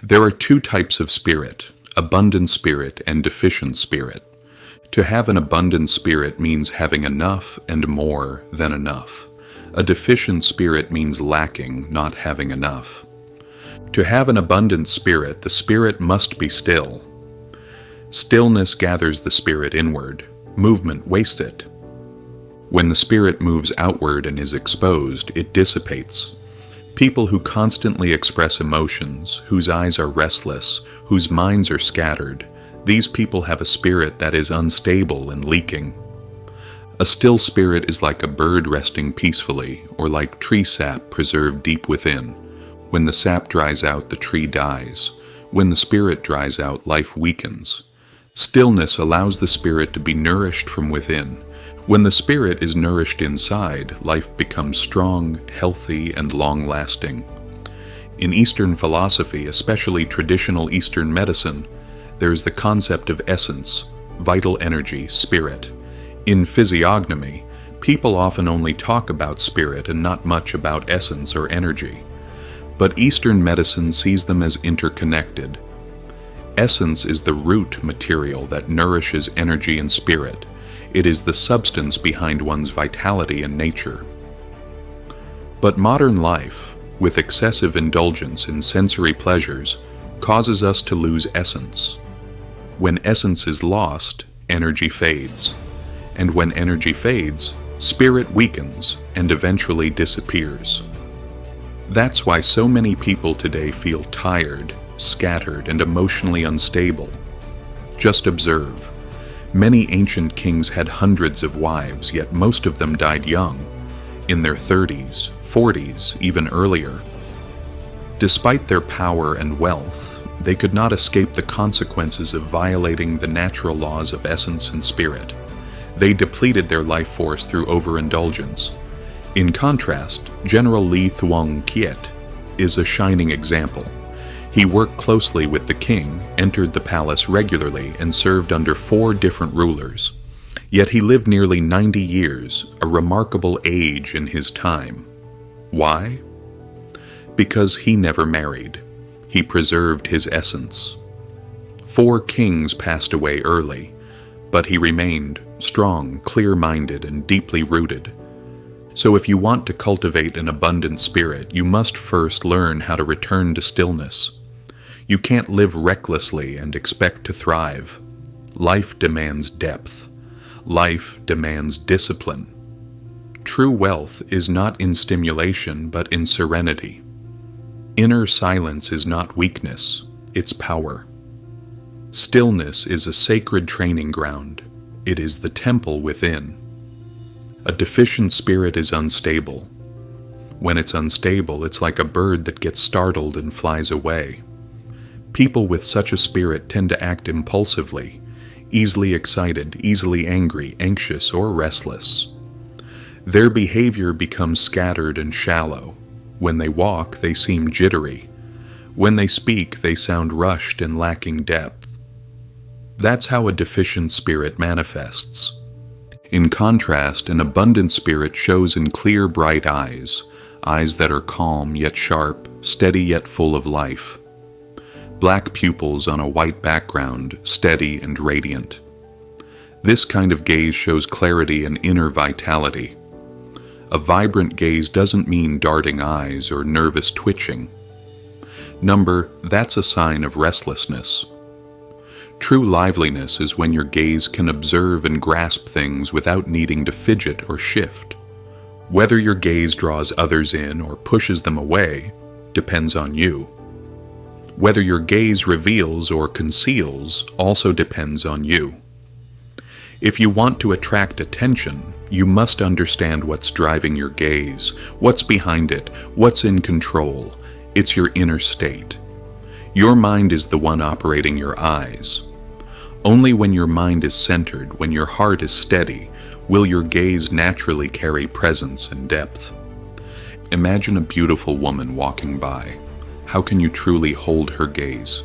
There are two types of spirit, abundant spirit and deficient spirit. To have an abundant spirit means having enough and more than enough. A deficient spirit means lacking, not having enough. To have an abundant spirit, the spirit must be still. Stillness gathers the spirit inward. Movement wastes it. When the spirit moves outward and is exposed, it dissipates. People who constantly express emotions, whose eyes are restless, whose minds are scattered, these people have a spirit that is unstable and leaking. A still spirit is like a bird resting peacefully, or like tree sap preserved deep within. When the sap dries out, the tree dies. When the spirit dries out, life weakens. Stillness allows the spirit to be nourished from within. When the spirit is nourished inside, life becomes strong, healthy, and long-lasting. In Eastern philosophy, especially traditional Eastern medicine, there is the concept of essence, vital energy, spirit. In physiognomy, people often only talk about spirit and not much about essence or energy. But Eastern medicine sees them as interconnected. Essence is the root material that nourishes energy and spirit. It is the substance behind one's vitality and nature. But modern life, with excessive indulgence in sensory pleasures, causes us to lose essence. When essence is lost, energy fades. And when energy fades, spirit weakens and eventually disappears. That's why so many people today feel tired, scattered, and emotionally unstable. Just observe. Many ancient kings had hundreds of wives, yet most of them died young, in their 30s, 40s, even earlier. Despite their power and wealth, they could not escape the consequences of violating the natural laws of essence and spirit. They depleted their life force through overindulgence. In contrast, General Li Thuong Kiet is a shining example. He worked closely with the king, entered the palace regularly, and served under 4 different rulers. Yet he lived nearly 90 years, a remarkable age in his time. Why? Because he never married. He preserved his essence. 4 kings passed away early, but he remained strong, clear-minded, and deeply rooted. So if you want to cultivate an abundant spirit, you must first learn how to return to stillness. You can't live recklessly and expect to thrive. Life demands depth. Life demands discipline. True wealth is not in stimulation, but in serenity. Inner silence is not weakness, it's power. Stillness is a sacred training ground. It is the temple within. A deficient spirit is unstable. When it's unstable, it's like a bird that gets startled and flies away. People with such a spirit tend to act impulsively, easily excited, easily angry, anxious, or restless. Their behavior becomes scattered and shallow. When they walk, they seem jittery. When they speak, they sound rushed and lacking depth. That's how a deficient spirit manifests. In contrast, an abundant spirit shows in clear, bright eyes, eyes that are calm yet sharp, steady yet full of life. Black pupils on a white background, steady and radiant. This kind of gaze shows clarity and inner vitality. A vibrant gaze doesn't mean darting eyes or nervous twitching. That's a sign of restlessness. True liveliness is when your gaze can observe and grasp things without needing to fidget or shift. Whether your gaze draws others in or pushes them away depends on you. Whether your gaze reveals or conceals also depends on you. If you want to attract attention, you must understand what's driving your gaze, what's behind it, what's in control. It's your inner state. Your mind is the one operating your eyes. Only when your mind is centered, when your heart is steady, will your gaze naturally carry presence and depth. Imagine a beautiful woman walking by. How can you truly hold her gaze?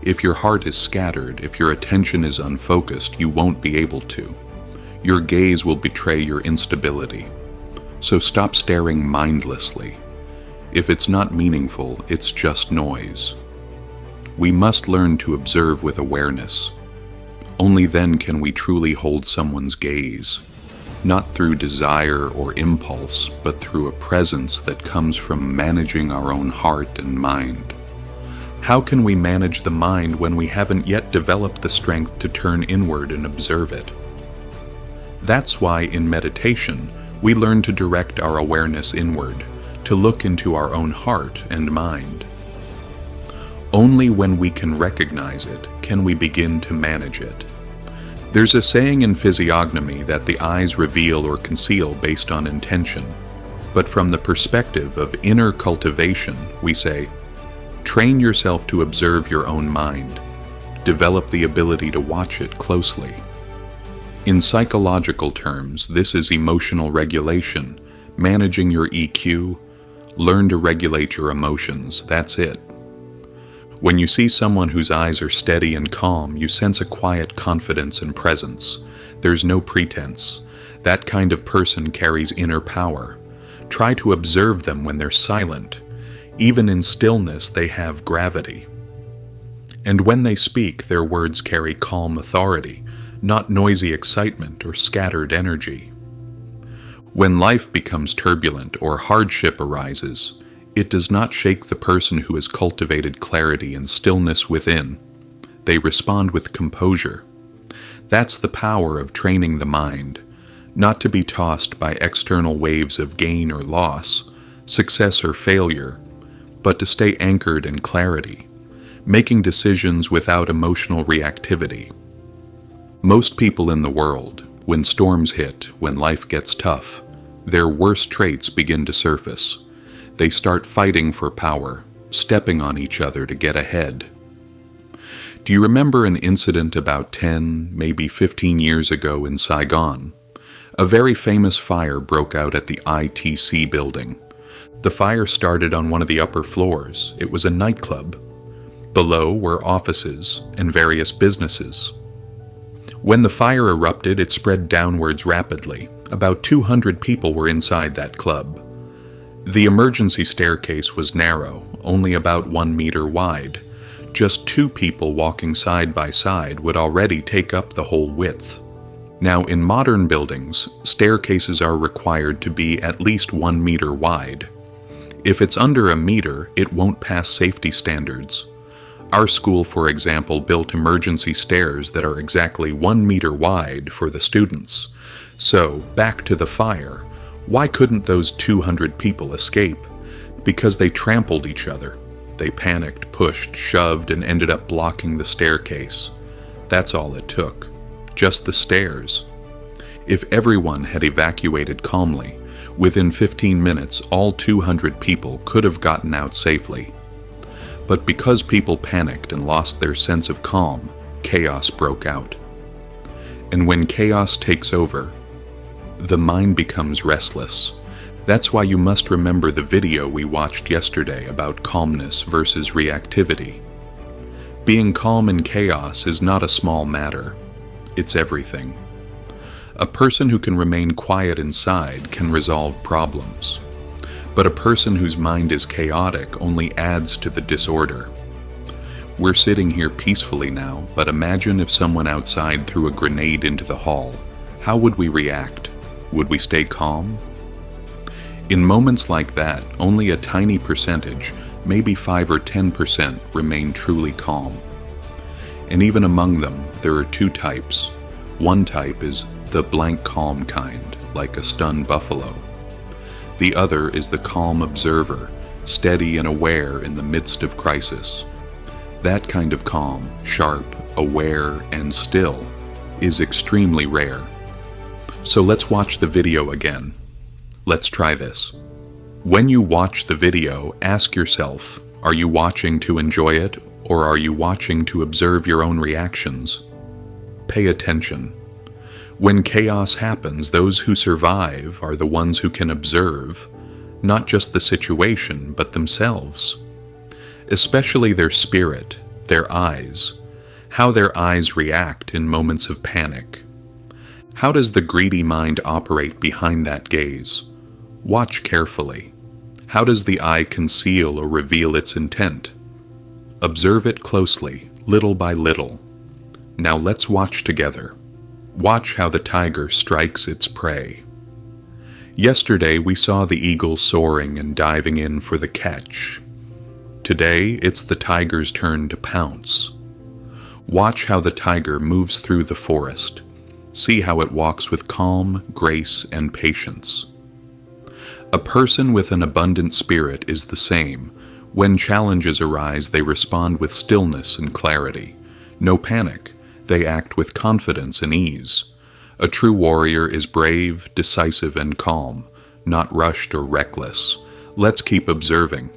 If your heart is scattered, if your attention is unfocused, you won't be able to. Your gaze will betray your instability. So stop staring mindlessly. If it's not meaningful, it's just noise. We must learn to observe with awareness. Only then can we truly hold someone's gaze, not through desire or impulse, but through a presence that comes from managing our own heart and mind. How can we manage the mind when we haven't yet developed the strength to turn inward and observe it? That's why in meditation, we learn to direct our awareness inward, to look into our own heart and mind. Only when we can recognize it can we begin to manage it. There's a saying in physiognomy that the eyes reveal or conceal based on intention, but from the perspective of inner cultivation, we say, train yourself to observe your own mind. Develop the ability to watch it closely. In psychological terms, this is emotional regulation, managing your EQ. Learn to regulate your emotions, that's it. When you see someone whose eyes are steady and calm, you sense a quiet confidence and presence. There's no pretense. That kind of person carries inner power. Try to observe them when they're silent. Even in stillness, they have gravity. And when they speak, their words carry calm authority, not noisy excitement or scattered energy. When life becomes turbulent or hardship arises, it does not shake the person who has cultivated clarity and stillness within. They respond with composure. That's the power of training the mind, not to be tossed by external waves of gain or loss, success or failure, but to stay anchored in clarity, making decisions without emotional reactivity. Most people in the world, when storms hit, when life gets tough, their worst traits begin to surface. They start fighting for power, stepping on each other to get ahead. Do you remember an incident about 10, maybe 15 years ago in Saigon? A very famous fire broke out at the ITC building. The fire started on one of the upper floors. It was a nightclub. Below were offices and various businesses. When the fire erupted, it spread downwards rapidly. About 200 people were inside that club. The emergency staircase was narrow, only about 1 meter wide. Just 2 people walking side by side would already take up the whole width. Now, in modern buildings, staircases are required to be at least 1 meter wide. If it's under a meter, it won't pass safety standards. Our school, for example, built emergency stairs that are exactly 1 meter wide for the students. So, back to the fire. Why couldn't those 200 people escape? Because they trampled each other. They panicked, pushed, shoved, and ended up blocking the staircase. That's all it took. Just the stairs. If everyone had evacuated calmly, within 15 minutes all 200 people could have gotten out safely. But because people panicked and lost their sense of calm, chaos broke out. And when chaos takes over, the mind becomes restless. That's why you must remember the video we watched yesterday about calmness versus reactivity. Being calm in chaos is not a small matter. It's everything. A person who can remain quiet inside can resolve problems. But a person whose mind is chaotic only adds to the disorder. We're sitting here peacefully now, but imagine if someone outside threw a grenade into the hall. How would we react? Would we stay calm? In moments like that, only a tiny percentage, maybe 5 or 10%, remain truly calm. And even among them, there are 2 types. One type is the blank calm kind, like a stunned buffalo. The other is the calm observer, steady and aware in the midst of crisis. That kind of calm, sharp, aware, and still, is extremely rare. So let's watch the video again. Let's try this. When you watch the video, ask yourself, are you watching to enjoy it, or are you watching to observe your own reactions? Pay attention. When chaos happens, those who survive are the ones who can observe, not just the situation, but themselves. Especially their spirit, their eyes, how their eyes react in moments of panic. How does the greedy mind operate behind that gaze? Watch carefully. How does the eye conceal or reveal its intent? Observe it closely, little by little. Now let's watch together. Watch how the tiger strikes its prey. Yesterday we saw the eagle soaring and diving in for the catch. Today it's the tiger's turn to pounce. Watch how the tiger moves through the forest. See how it walks with calm, grace, and patience. A person with an abundant spirit is the same. When challenges arise, they respond with stillness and clarity. No panic. They act with confidence and ease. A true warrior is brave, decisive, and calm, not rushed or reckless. Let's keep observing.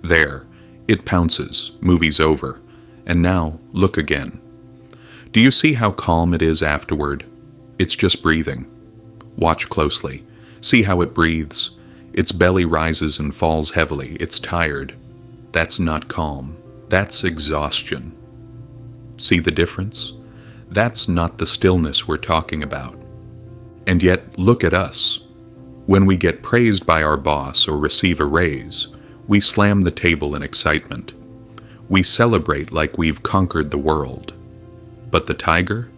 There, it pounces, movie's over, and now look again. Do you see how calm it is afterward? It's just breathing. Watch closely. See how it breathes. Its belly rises and falls heavily. It's tired. That's not calm. That's exhaustion. See the difference? That's not the stillness we're talking about. And yet, look at us. When we get praised by our boss or receive a raise, we slam the table in excitement. We celebrate like we've conquered the world. But the tiger?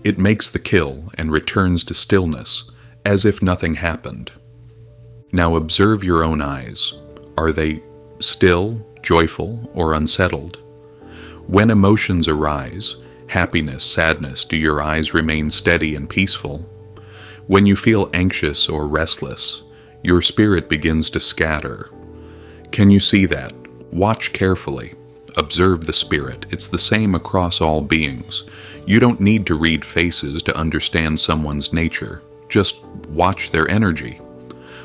It makes the kill and returns to stillness, as if nothing happened. Now observe your own eyes. Are they still, joyful, or unsettled? When emotions arise, happiness, sadness, do your eyes remain steady and peaceful? When you feel anxious or restless, your spirit begins to scatter. Can you see that? Watch carefully. Observe the spirit. It's the same across all beings. You don't need to read faces to understand someone's nature. Just watch their energy.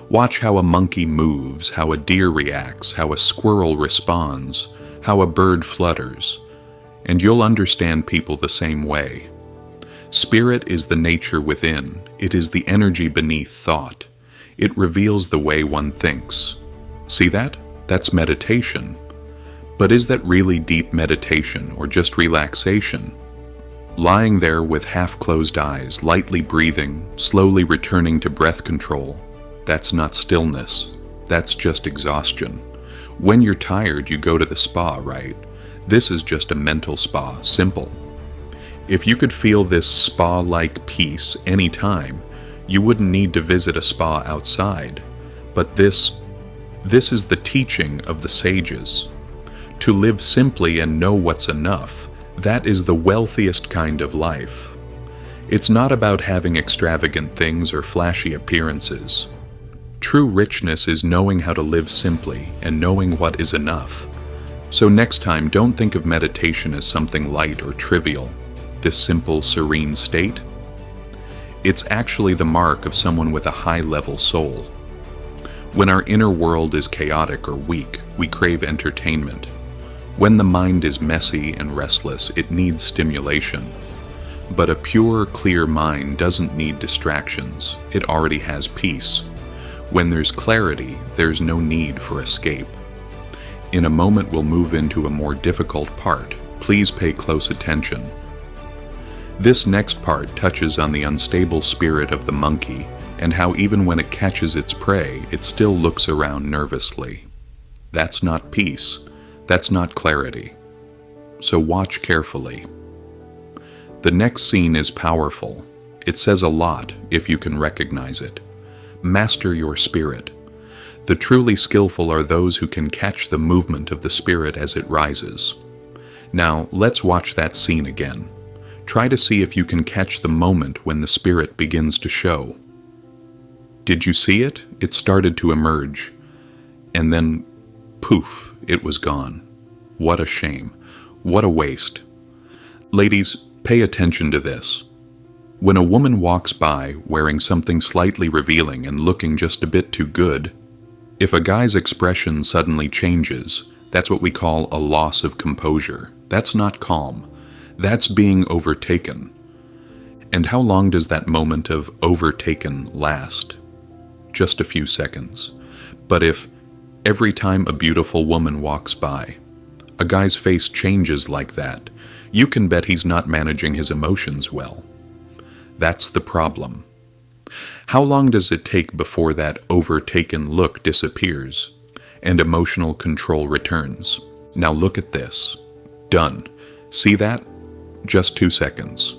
Watch how a monkey moves, how a deer reacts, how a squirrel responds, how a bird flutters, and you'll understand people the same way. Spirit is the nature within. It is the energy beneath thought. It reveals the way one thinks. See that? That's meditation. But is that really deep meditation or just relaxation? Lying there with half-closed eyes, lightly breathing, slowly returning to breath control, that's not stillness. That's just exhaustion. When you're tired, you go to the spa, right? This is just a mental spa, simple. If you could feel this spa-like peace anytime, you wouldn't need to visit a spa outside. But this is the teaching of the sages. To live simply and know what's enough, that is the wealthiest kind of life. It's not about having extravagant things or flashy appearances. True richness is knowing how to live simply and knowing what is enough. So next time, don't think of meditation as something light or trivial, this simple, serene state. It's actually the mark of someone with a high-level soul. When our inner world is chaotic or weak, we crave entertainment. When the mind is messy and restless, it needs stimulation. But a pure, clear mind doesn't need distractions. It already has peace. When there's clarity, there's no need for escape. In a moment, we'll move into a more difficult part. Please pay close attention. This next part touches on the unstable spirit of the monkey and how even when it catches its prey, it still looks around nervously. That's not peace. That's not clarity. So watch carefully. The next scene is powerful. It says a lot if you can recognize it. Master your spirit. The truly skillful are those who can catch the movement of the spirit as it rises. Now, let's watch that scene again. Try to see if you can catch the moment when the spirit begins to show. Did you see it? It started to emerge. And then, poof, it was gone. What a shame. What a waste. Ladies, pay attention to this. When a woman walks by wearing something slightly revealing and looking just a bit too good, if a guy's expression suddenly changes, that's what we call a loss of composure. That's not calm. That's being overtaken. And how long does that moment of overtaken last? Just a few seconds. But if every time a beautiful woman walks by, a guy's face changes like that, you can bet he's not managing his emotions well. That's the problem. How long does it take before that overtaken look disappears and emotional control returns? Now look at this. Done. See that? Just 2 seconds.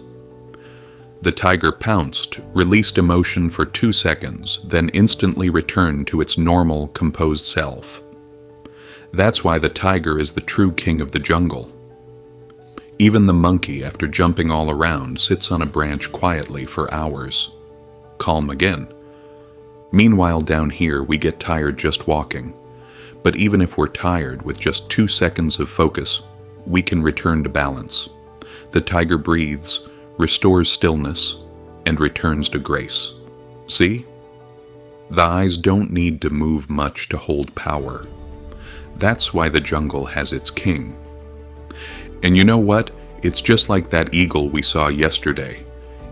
The tiger pounced, released emotion for 2 seconds, then instantly returned to its normal, composed self. That's why the tiger is the true king of the jungle. Even the monkey, after jumping all around, sits on a branch quietly for hours. Calm again. Meanwhile, down here, we get tired just walking. But even if we're tired, with just 2 seconds of focus, we can return to balance. The tiger breathes, restores stillness, and returns to grace. See? The eyes don't need to move much to hold power. That's why the jungle has its king. And you know what? It's just like that eagle we saw yesterday.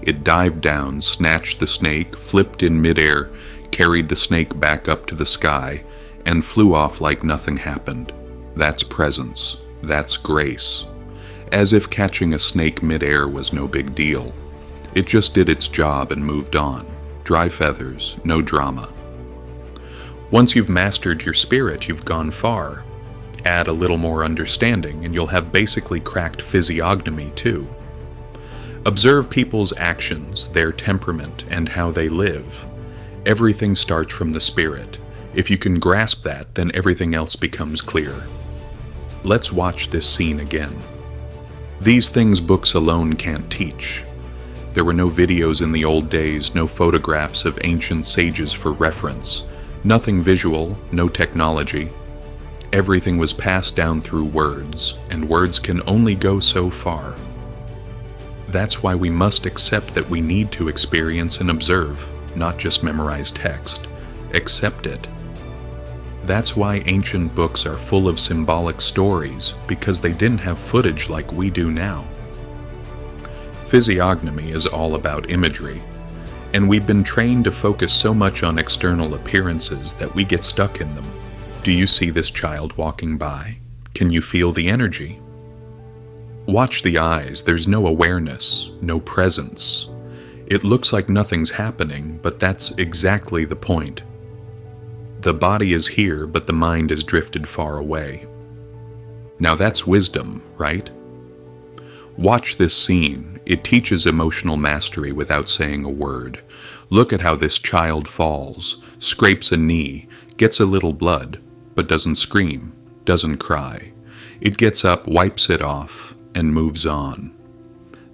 It dived down, snatched the snake, flipped in midair, carried the snake back up to the sky, and flew off like nothing happened. That's presence. That's grace. As if catching a snake midair was no big deal. It just did its job and moved on. Dry feathers, no drama. Once you've mastered your spirit, you've gone far. Add a little more understanding, and you'll have basically cracked physiognomy too. Observe people's actions, their temperament, and how they live. Everything starts from the spirit. If you can grasp that, then everything else becomes clear. Let's watch this scene again. These things books alone can't teach. There were no videos in the old days, no photographs of ancient sages for reference. Nothing visual, no technology. Everything was passed down through words, and words can only go so far. That's why we must accept that we need to experience and observe, not just memorize text. Accept it. That's why ancient books are full of symbolic stories, because they didn't have footage like we do now. Physiognomy is all about imagery, and we've been trained to focus so much on external appearances that we get stuck in them. Do you see this child walking by? Can you feel the energy? Watch the eyes. There's no awareness, no presence. It looks like nothing's happening, but that's exactly the point. The body is here, but the mind is drifted far away. Now that's wisdom, right? Watch this scene. It teaches emotional mastery without saying a word. Look at how this child falls, scrapes a knee, gets a little blood, but doesn't scream, doesn't cry. It gets up, wipes it off, and moves on.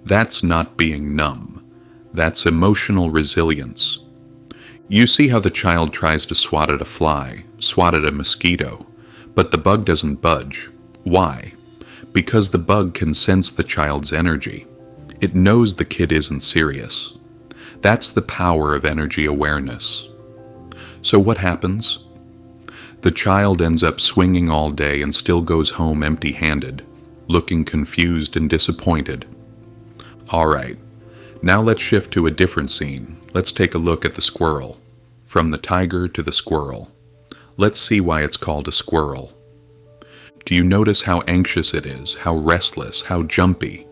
That's not being numb. That's emotional resilience. You see how the child tries to swat at a fly, swat at a mosquito, but the bug doesn't budge. Why? Because the bug can sense the child's energy. It knows the kid isn't serious. That's the power of energy awareness. So what happens? The child ends up swinging all day and still goes home empty-handed, looking confused and disappointed. All right, now let's shift to a different scene. Let's take a look at the squirrel. From the tiger to the squirrel. Let's see why it's called a squirrel. Do you notice how anxious it is, how restless, how jumpy?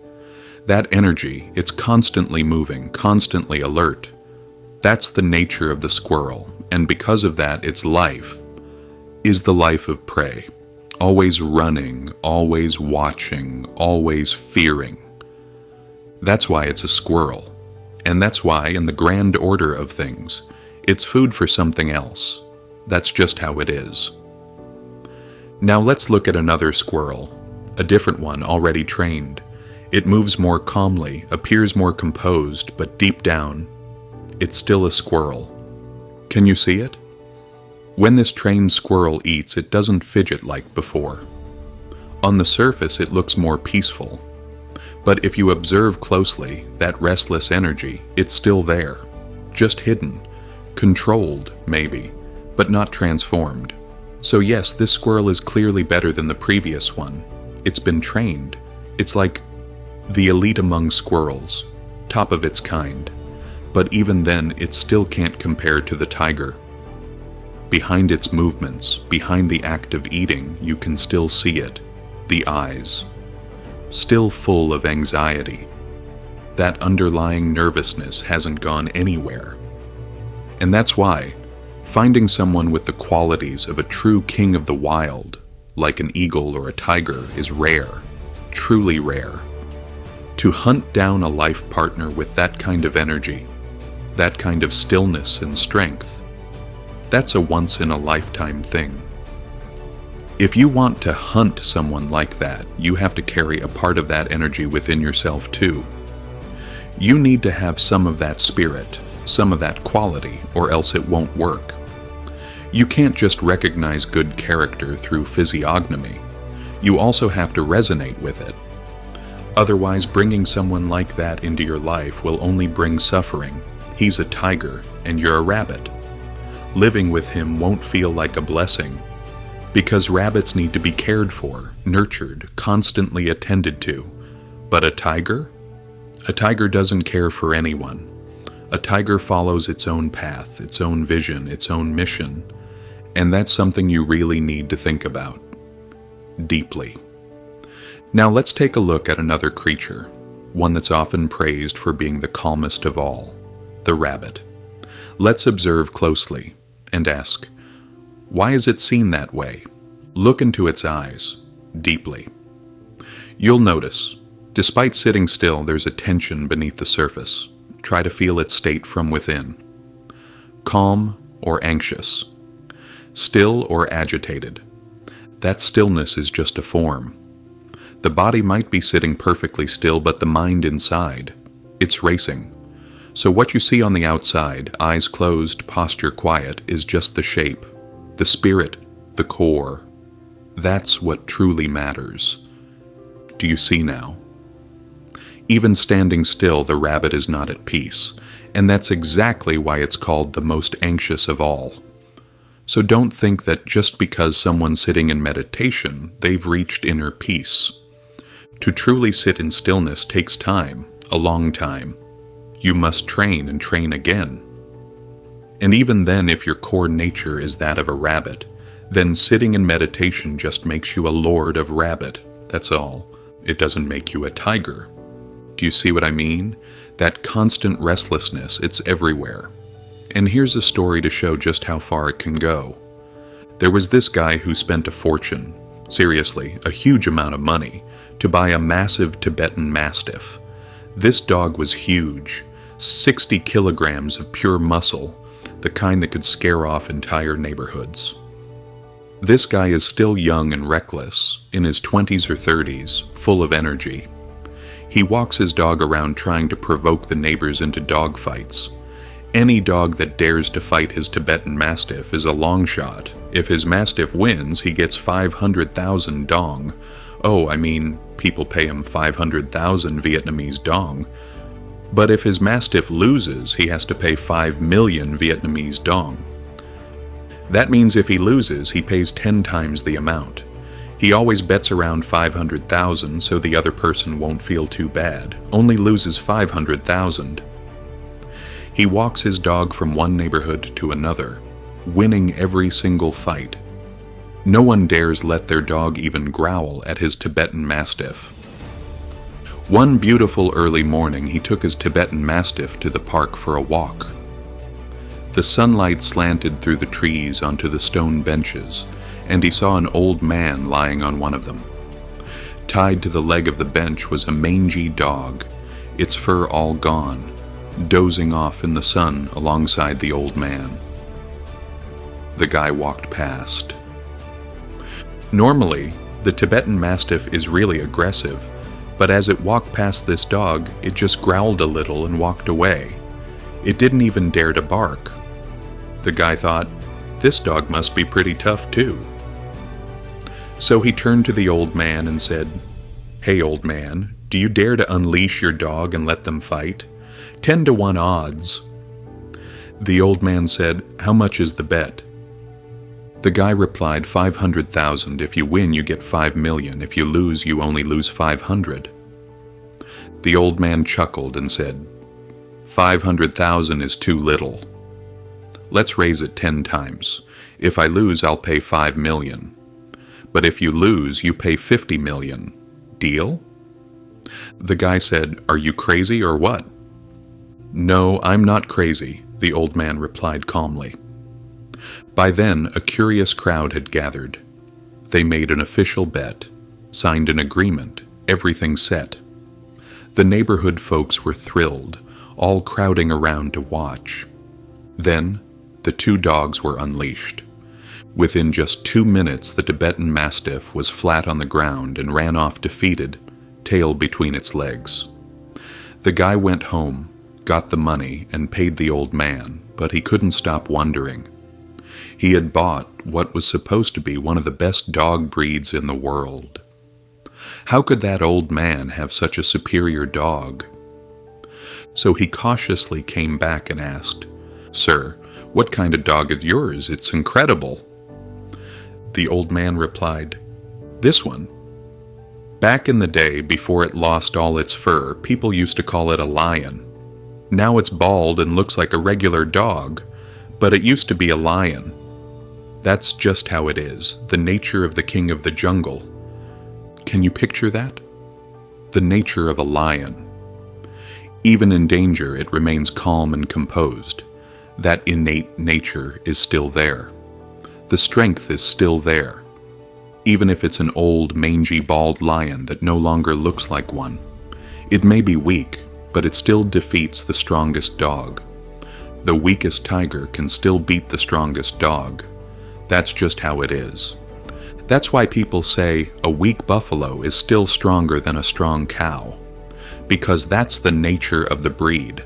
That energy, it's constantly moving, constantly alert. That's the nature of the squirrel, and because of that, its life is the life of prey. Always running, always watching, always fearing. That's why it's a squirrel. And that's why, in the grand order of things, it's food for something else. That's just how it is. Now let's look at another squirrel, a different one already trained. It moves more calmly, appears more composed, but deep down, it's still a squirrel. Can you see it? When this trained squirrel eats, it doesn't fidget like before. On the surface, it looks more peaceful. But if you observe closely, that restless energy, it's still there, just hidden, controlled, maybe, but not transformed. So yes, this squirrel is clearly better than the previous one. It's been trained. It's like the elite among squirrels, top of its kind. But even then, it still can't compare to the tiger. Behind its movements, behind the act of eating, you can still see it, the eyes. Still full of anxiety. That underlying nervousness hasn't gone anywhere. And that's why finding someone with the qualities of a true king of the wild, like an eagle or a tiger, is rare, truly rare. To hunt down a life partner with that kind of energy, that kind of stillness and strength, that's a once-in-a-lifetime thing. If you want to hunt someone like that, you have to carry a part of that energy within yourself too. You need to have some of that spirit, some of that quality, or else it won't work. You can't just recognize good character through physiognomy. You also have to resonate with it. Otherwise, bringing someone like that into your life will only bring suffering. He's a tiger, and you're a rabbit. Living with him won't feel like a blessing, because rabbits need to be cared for, nurtured, constantly attended to. But a tiger? A tiger doesn't care for anyone. A tiger follows its own path, its own vision, its own mission. And that's something you really need to think about. Deeply. Now let's take a look at another creature, one that's often praised for being the calmest of all, the rabbit. Let's observe closely and ask, why is it seen that way? Look into its eyes, deeply. You'll notice, despite sitting still, there's a tension beneath the surface. Try to feel its state from within. Calm or anxious. Still or agitated. That stillness is just a form. The body might be sitting perfectly still, but the mind inside, it's racing. So what you see on the outside, eyes closed, posture quiet, is just the shape, the spirit, the core. That's what truly matters. Do you see now? Even standing still, the rabbit is not at peace, and that's exactly why it's called the most anxious of all. So don't think that just because someone's sitting in meditation, they've reached inner peace. To truly sit in stillness takes time, a long time. You must train and train again. And even then, if your core nature is that of a rabbit, Then sitting in meditation just makes you a lord of rabbit, that's all. It doesn't make you a tiger. Do you see what I mean? That constant restlessness, it's everywhere. And here's a story to show just how far it can go. There was this guy who spent a fortune, seriously, a huge amount of money, to buy a massive Tibetan Mastiff. This dog was huge, 60 kilograms of pure muscle, the kind that could scare off entire neighborhoods. This guy is still young and reckless, in his 20s or 30s, full of energy. He walks his dog around trying to provoke the neighbors into dog fights. Any dog that dares to fight his Tibetan Mastiff is a long shot. If his Mastiff wins, he gets 500,000 dong. Oh, I mean, people pay him 500,000 Vietnamese dong. But if his Mastiff loses, he has to pay 5 million Vietnamese dong. That means if he loses, he pays 10 times the amount. He always bets around 500,000 so the other person won't feel too bad, only loses 500,000. He walks his dog from one neighborhood to another, winning every single fight. No one dares let their dog even growl at his Tibetan Mastiff. One beautiful early morning, he took his Tibetan Mastiff to the park for a walk. The sunlight slanted through the trees onto the stone benches, and he saw an old man lying on one of them. Tied to the leg of the bench was a mangy dog, its fur all gone, dozing off in the sun alongside the old man. The guy walked past. Normally, the Tibetan Mastiff is really aggressive, but as it walked past this dog, it just growled a little and walked away. It didn't even dare to bark. The guy thought, this dog must be pretty tough too. So he turned to the old man and said, "Hey old man, do you dare to unleash your dog and let them fight? 10 to 1 odds." The old man said, "How much is the bet?" The guy replied, 500,000. If you win, you get 5 million. If you lose, you only lose 500. The old man chuckled and said, 500,000 is too little. Let's raise it 10 times. If I lose, I'll pay 5 million. But if you lose, you pay 50 million. Deal? The guy said, "Are you crazy or what?" "No, I'm not crazy," the old man replied calmly. By then, a curious crowd had gathered. They made an official bet, signed an agreement, everything set. The neighborhood folks were thrilled, all crowding around to watch. Then, the 2 dogs were unleashed. Within just 2 minutes, the Tibetan Mastiff was flat on the ground and ran off defeated, tail between its legs. The guy went home, got the money, and paid the old man, but he couldn't stop wondering. He had bought what was supposed to be one of the best dog breeds in the world. How could that old man have such a superior dog? So he cautiously came back and asked, "Sir, what kind of dog is yours? It's incredible." The old man replied, "This one. Back in the day, before it lost all its fur, people used to call it a lion. Now it's bald and looks like a regular dog, but it used to be a lion. That's just how it is, the nature of the king of the jungle. Can you picture that? The nature of a lion. Even in danger, it remains calm and composed. That innate nature is still there. The strength is still there, even if it's an old, mangy, bald lion that no longer looks like one. It may be weak, but it still defeats the strongest dog. The weakest tiger can still beat the strongest dog. That's just how it is. That's why people say a weak buffalo is still stronger than a strong cow, because that's the nature of the breed.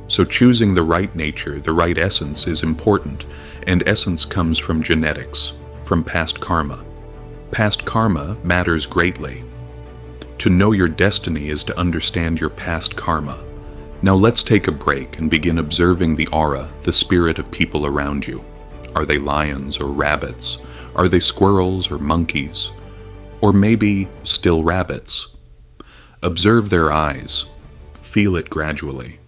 So choosing the right nature, the right essence is important, and essence comes from genetics, from past karma. Past karma matters greatly. To know your destiny is to understand your past karma. Now let's take a break and begin observing the aura, the spirit of people around you. Are they lions or rabbits? Are they squirrels or monkeys? Or maybe still rabbits? Observe their eyes. Feel it gradually.